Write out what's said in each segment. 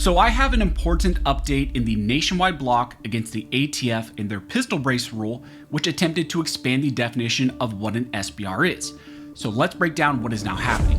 So I have an important update in the nationwide block against the ATF in their pistol brace rule, which attempted to expand the definition of what an SBR is. So let's break down what is now happening.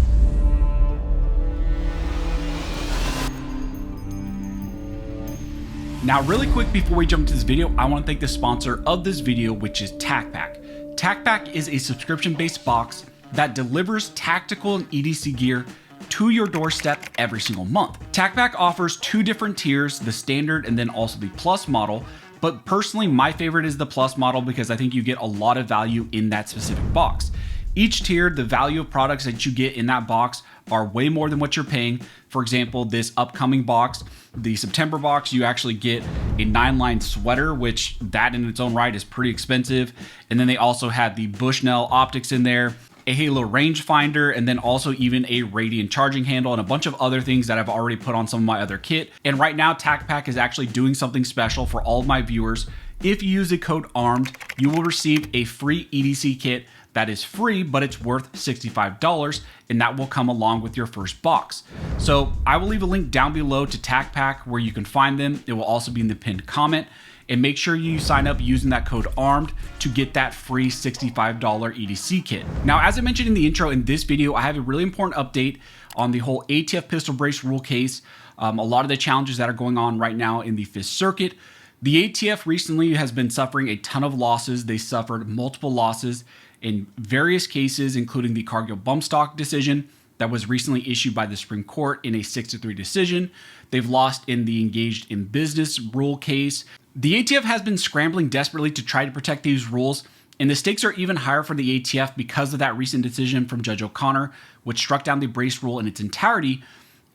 Now really quick before we jump into this video, I want to thank the sponsor of this video, which is TacPack. TacPack is a subscription-based box that delivers tactical and EDC gear to your doorstep every single month. TacPack offers two different tiers, the standard and then also the plus model, but personally my favorite is the plus model because I think you get a lot of value in that specific box. Each tier, the value of products that you get in that box are way more than what you're paying. For example, this upcoming box, the September box, you actually get a 9-line sweater, which that in its own right is pretty expensive. And then they also had the Bushnell optics in there, a Halo rangefinder, and then also even a Radiant charging handle and a bunch of other things that I've already put on some of my other kit. And right now, TacPack is actually doing something special for all of my viewers. If you use the code ARMED, you will receive a free EDC kit that is free, but it's worth $65, and that will come along with your first box. So I will leave a link down below to TacPack where you can find them. It will also be in the pinned comment. And make sure you sign up using that code ARMED to get that free $65 EDC kit. Now, as I mentioned in the intro, in this video, I have a really important update on the whole ATF pistol brace rule case. A lot of the challenges that are going on right now in the Fifth Circuit. The ATF recently has been suffering a ton of losses. They suffered multiple losses in various cases, including the Cargill bump stock decision that was recently issued by the Supreme Court in a 6-3 decision. They've lost in the engaged in business rule case. The ATF has been scrambling desperately to try to protect these rules, and the stakes are even higher for the ATF because of that recent decision from Judge O'Connor, which struck down the brace rule in its entirety.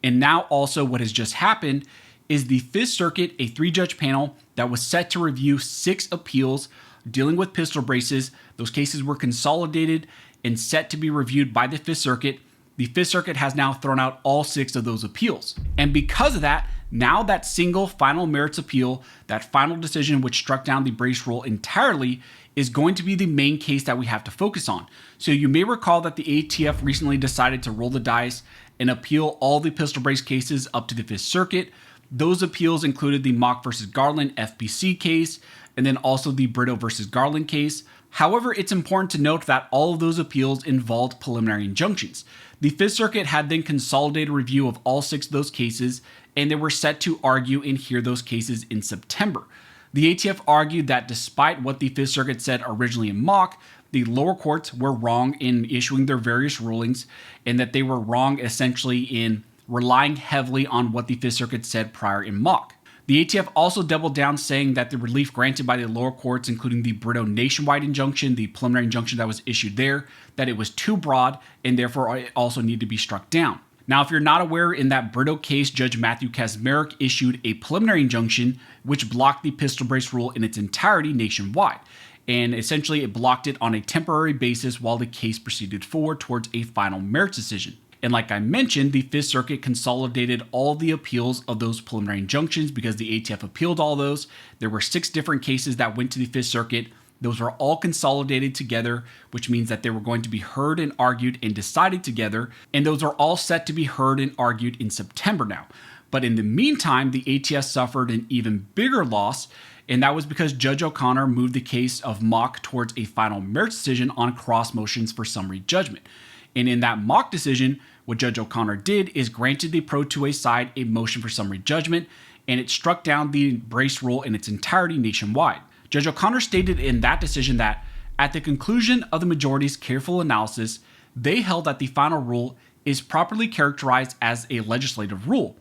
And now also what has just happened is the Fifth Circuit, a 3-judge panel that was set to review 6 appeals dealing with pistol braces. Those cases were consolidated and set to be reviewed by the Fifth Circuit. The Fifth Circuit has now thrown out all 6 of those appeals. And because of that, now that single final merits appeal, that final decision which struck down the brace rule entirely, is going to be the main case that we have to focus on. So you may recall that the ATF recently decided to roll the dice and appeal all the pistol brace cases up to the Fifth Circuit. Those appeals included the Mock versus Garland FPC case, and then also the Brito versus Garland case. However, it's important to note that all of those appeals involved preliminary injunctions. The Fifth Circuit had then consolidated review of all 6 of those cases, and they were set to argue and hear those cases in September. The ATF argued that despite what the Fifth Circuit said originally in Mock, the lower courts were wrong in issuing their various rulings, and that they were wrong essentially in relying heavily on what the Fifth Circuit said prior in Mock. The ATF also doubled down, saying that the relief granted by the lower courts, including the Brito nationwide injunction, the preliminary injunction that was issued there, that it was too broad and therefore it also needed to be struck down. Now, if you're not aware, in that Brito case, Judge Matthew Kaczmarek issued a preliminary injunction which blocked the pistol brace rule in its entirety nationwide. And essentially it blocked it on a temporary basis while the case proceeded forward towards a final merits decision. And like I mentioned, the Fifth Circuit consolidated all the appeals of those preliminary injunctions because the ATF appealed all those. There were 6 different cases that went to the Fifth Circuit. Those were all consolidated together, which means that they were going to be heard and argued and decided together. And those are all set to be heard and argued in September now. But in the meantime, the ATF suffered an even bigger loss, and that was because Judge O'Connor moved the case of Mock towards a final merits decision on cross motions for summary judgment. And in that Mock decision, what Judge O'Connor did is granted the Pro 2A side a motion for summary judgment, and it struck down the brace rule in its entirety nationwide. Judge O'Connor stated in that decision that, at the conclusion of the majority's careful analysis, they held that the final rule is properly characterized as a legislative rule,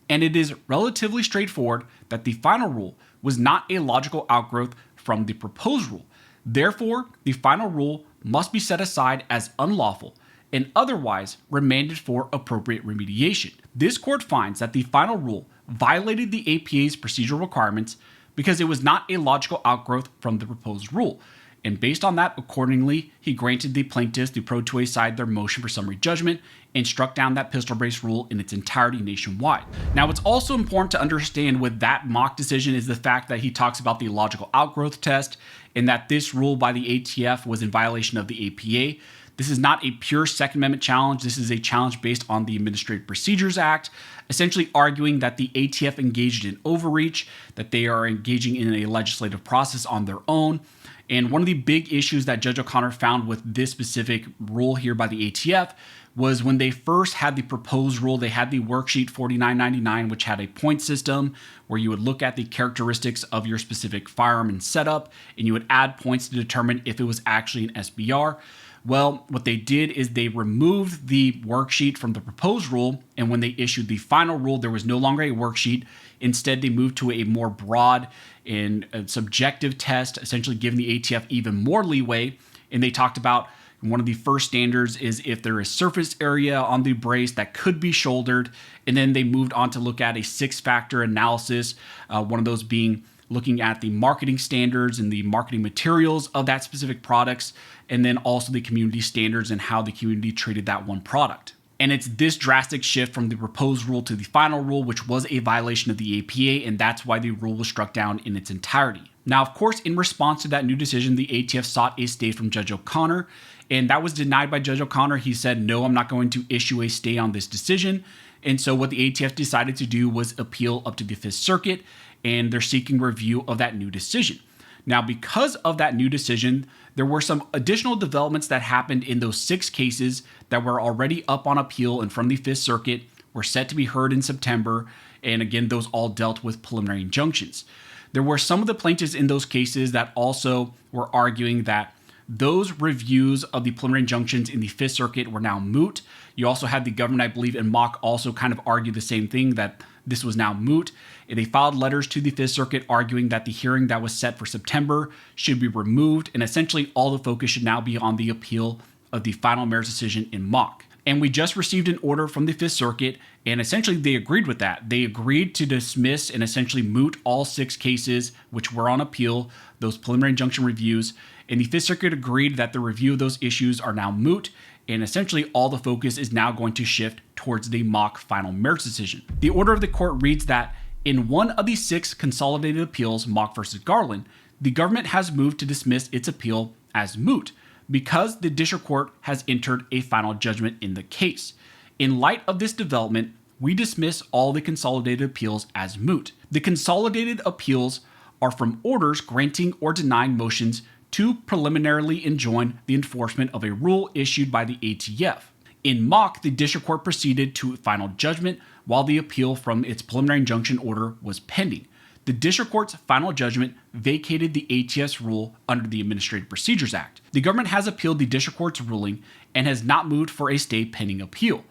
and it is relatively straightforward that the final rule was not a logical outgrowth from the proposed rule. Therefore, the final rule must be set aside as unlawful and otherwise remanded for appropriate remediation. This court finds that the final rule violated the APA's procedural requirements because it was not a logical outgrowth from the proposed rule. And based on that, accordingly, he granted the plaintiffs, the Pro 2A side, their motion for summary judgment and struck down that pistol brace rule in its entirety nationwide. Now, what's also important to understand with that Mock decision is the fact that he talks about the logical outgrowth test and that this rule by the ATF was in violation of the APA. This is not a pure Second Amendment challenge. This is a challenge based on the Administrative Procedures Act, essentially arguing that the ATF engaged in overreach, that they are engaging in a legislative process on their own. And one of the big issues that Judge O'Connor found with this specific rule here by the ATF was when they first had the proposed rule, they had the worksheet 4999, which had a point system where you would look at the characteristics of your specific firearm and setup, and you would add points to determine if it was actually an SBR. Well, what they did is they removed the worksheet from the proposed rule, and when they issued the final rule, there was no longer a worksheet. Instead, they moved to a more broad and subjective test, essentially giving the ATF even more leeway. And they talked about one of the first standards is if there is surface area on the brace that could be shouldered. And then they moved on to look at a 6-factor analysis, one of those being looking at the marketing standards and the marketing materials of that specific products, and then also the community standards and how the community treated that one product. And it's this drastic shift from the proposed rule to the final rule, which was a violation of the APA, and that's why the rule was struck down in its entirety. Now, of course, in response to that new decision, the ATF sought a stay from Judge O'Connor, and that was denied by Judge O'Connor. He said, no, I'm not going to issue a stay on this decision. And so what the ATF decided to do was appeal up to the Fifth Circuit, and they're seeking review of that new decision. Now, because of that new decision, there were some additional developments that happened in those 6 cases that were already up on appeal and from the Fifth Circuit, were set to be heard in September. And again, those all dealt with preliminary injunctions. There were some of the plaintiffs in those cases that also were arguing that those reviews of the preliminary injunctions in the Fifth Circuit were now moot. You also had the government, I believe, and Mock also kind of argue the same thing, that this was now moot. They filed letters to the Fifth Circuit arguing that the hearing that was set for September should be removed, and essentially all the focus should now be on the appeal of the final merits decision in Mock. And we just received an order from the Fifth Circuit, and essentially they agreed with that. They agreed to dismiss and essentially moot all 6 cases which were on appeal, those preliminary injunction reviews. And the Fifth Circuit agreed that the review of those issues are now moot, and essentially all the focus is now going to shift towards the Mock final merits decision. The order of the court reads that in one of the 6 consolidated appeals, Mock versus Garland, the government has moved to dismiss its appeal as moot because the district court has entered a final judgment in the case. In light of this development, we dismiss all the consolidated appeals as moot. The consolidated appeals are from orders granting or denying motions to preliminarily enjoin the enforcement of a rule issued by the ATF. In Mock, the district court proceeded to final judgment while the appeal from its preliminary injunction order was pending. The district court's final judgment vacated the ATF's rule under the Administrative Procedures Act. The government has appealed the district court's ruling and has not moved for a stay pending appeal.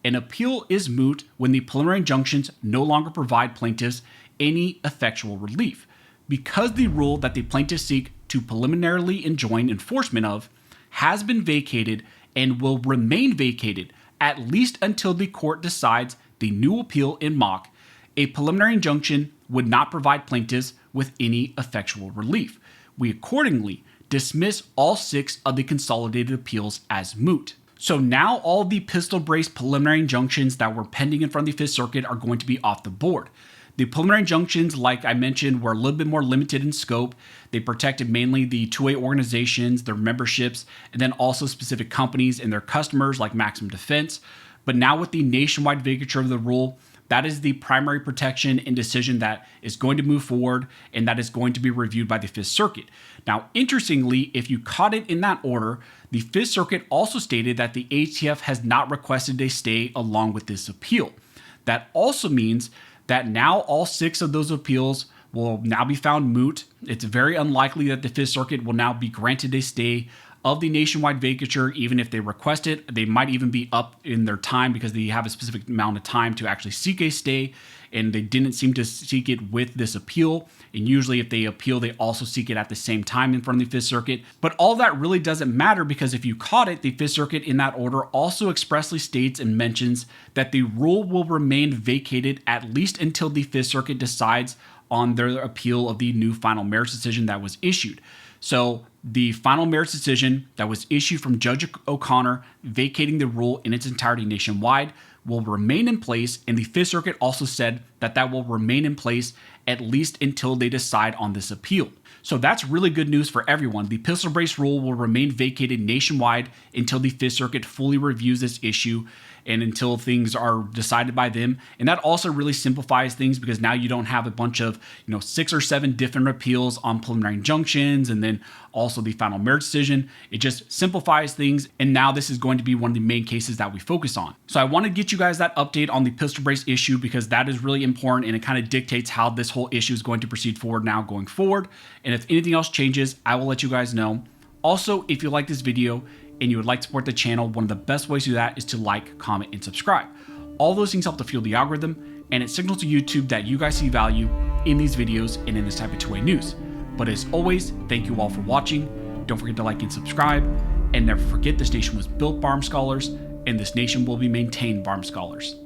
An appeal is moot when the preliminary injunctions no longer provide plaintiffs any effectual relief, because the rule that the plaintiffs seek to preliminarily enjoin enforcement of has been vacated and will remain vacated at least until the court decides the new appeal in Mock. A preliminary injunction would not provide plaintiffs with any effectual relief. We accordingly dismiss all 6 of the consolidated appeals as moot. So now all the pistol brace preliminary injunctions that were pending in front of the Fifth Circuit are going to be off the board. The preliminary injunctions, like I mentioned, were a little bit more limited in scope. They protected mainly the 2A organizations, their memberships, and then also specific companies and their customers like Maximum Defense. But now with the nationwide vacature of the rule, that is the primary protection and decision that is going to move forward, and that is going to be reviewed by the Fifth Circuit. Now, interestingly, if you caught it in that order, the Fifth Circuit also stated that the ATF has not requested a stay along with this appeal. That also means that now all 6 of those appeals will now be found moot. It's very unlikely that the Fifth Circuit will now be granted a stay of the nationwide vacature. Even if they request it, they might even be up in their time because they have a specific amount of time to actually seek a stay, and they didn't seem to seek it with this appeal. And usually if they appeal, they also seek it at the same time in front of the Fifth Circuit. But all that really doesn't matter, because if you caught it, the Fifth Circuit in that order also expressly states and mentions that the rule will remain vacated at least until the Fifth Circuit decides on their appeal of the new final merits decision that was issued. So the final merits decision that was issued from Judge O'Connor vacating the rule in its entirety nationwide will remain in place, and the Fifth Circuit also said that will remain in place at least until they decide on this appeal. So that's really good news for everyone. The pistol brace rule will remain vacated nationwide until the Fifth Circuit fully reviews this issue and until things are decided by them. And that also really simplifies things because now you don't have a bunch of 6 or 7 different appeals on preliminary injunctions and then also the final merits decision. It just simplifies things, and now this is going to be one of the main cases that we focus on. So I want to get you guys that update on the pistol brace issue because that is really important and it kind of dictates how this whole issue is going to proceed forward now going forward. And if anything else changes, I will let you guys know. Also, if you like this video and you would like to support the channel, one of the best ways to do that is to like, comment, and subscribe. All those things help to fuel the algorithm, and it signals to YouTube that you guys see value in these videos and in this type of two-way news. But as always, thank you all for watching. Don't forget to like and subscribe, and never forget this nation was built by armed scholars, and this nation will be maintained by armed scholars.